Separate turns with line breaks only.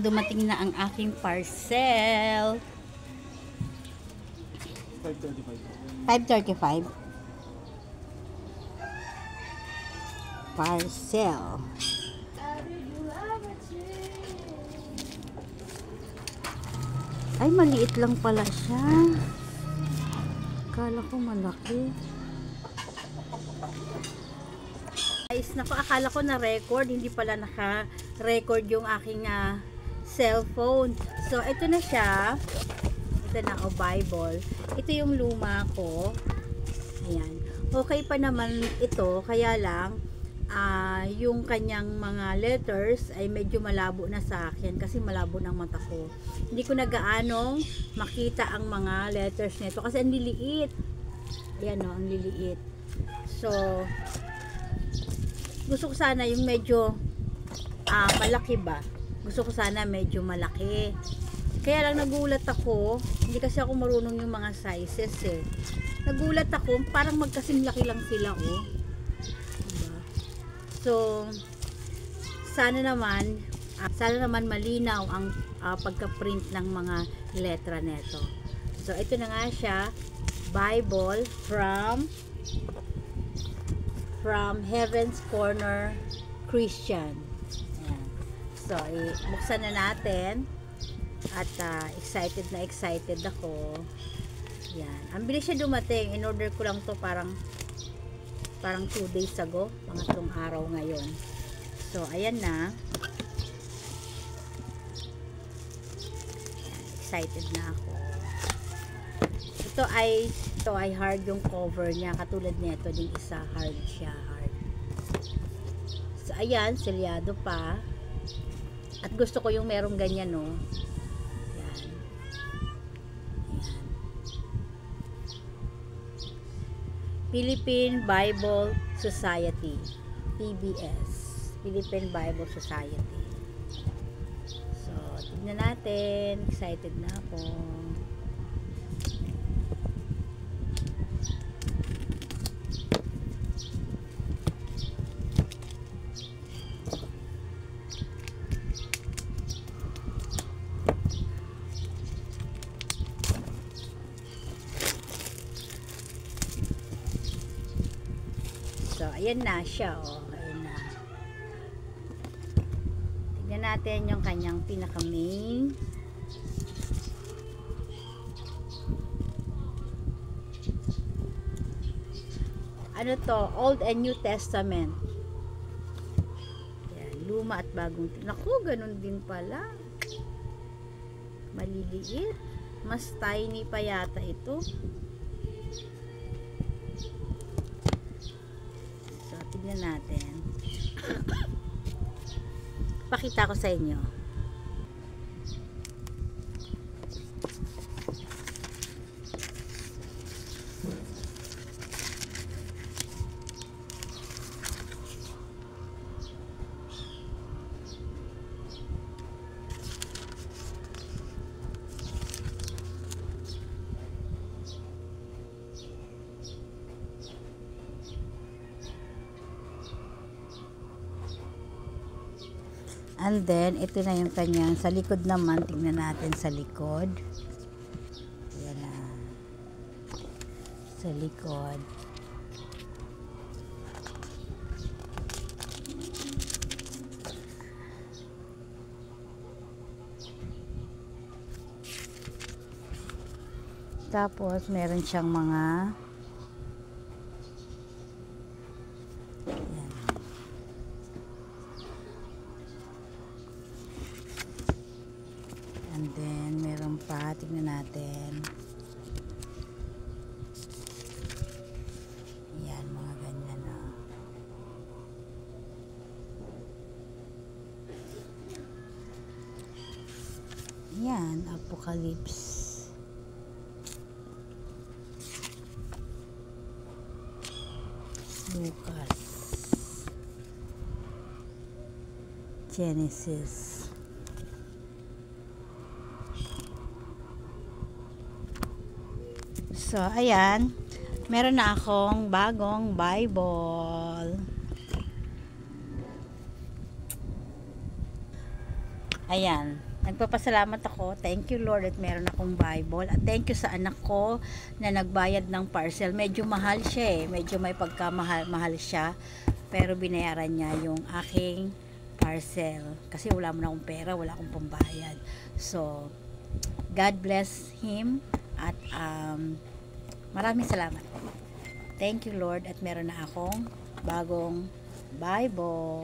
Dumating na ang aking parcel. 5:35. Parcel. Ay, maliit lang pala siya. Akala ko malaki. Guys, naku, akala ko na record, hindi pala naka-record yung aking cellphone. So, ito na siya. Ito na, Bible. Ito yung luma ko. Ayan. Okay pa naman ito, kaya lang, yung kanyang mga letters ay medyo malabo na sa akin kasi malabo ng mata ko. Hindi ko na gaanong makita ang mga letters nito kasi ang liliit. Ayan o, ang liliit. So, gusto ko sana yung medyo malaki ba? Gusto ko sana medyo malaki. Kaya lang nagulat ako, hindi kasi ako marunong yung mga sizes eh. Nagulat ako, parang magkasing laki lang sila oh. Diba? So, sana naman malinaw ang pagka-print ng mga letra neto. So, ito na nga siya, Bible from Heaven's Corner Christian. Ayan. So, buksan na natin. At excited na excited ako. Yan. Ang bilis siya dumating. In order ko lang to parang 2 days ago. Pangatlong araw ngayon. So, ayan na. Yan. Excited na ako. Ito ay hard yung cover niya. Katulad nito din isa. Hard siya. Hard. So, ayan. Selyado pa. At gusto ko yung merong ganyan, no. Philippine Bible Society, PBS, Philippine Bible Society. So, tignan natin. Excited na ako. So, ayan na siya, oh. Ayan na. Tignan natin yung kanyang pinaka-main. Ano to? Old and New Testament. Ayan, luma at bagong. Naku, ganun din pala. Maliliit. Mas tiny pa yata ito. Tignan natin. Pakita ko sa inyo. And then, ito na yung kanyang, sa likod naman, tingnan natin sa likod. Ayan na. Sa likod. Tapos, meron siyang mga and then, meron pa, tignan natin. Yan, mga ganyan, oh. Yan, Apocalypse. Lucas. Genesis. So, ayan. Meron na akong bagong Bible. Ayan. Nagpapasalamat ako. Thank you Lord at meron akong Bible. At thank you sa anak ko na nagbayad ng parcel. Medyo mahal siya eh. Medyo may pagkamahal siya. Pero binayaran niya yung aking parcel. Kasi wala mo na akong pera. Wala akong pambayad. So, God bless him. At maraming salamat. Thank you Lord at meron na akong bagong Bible.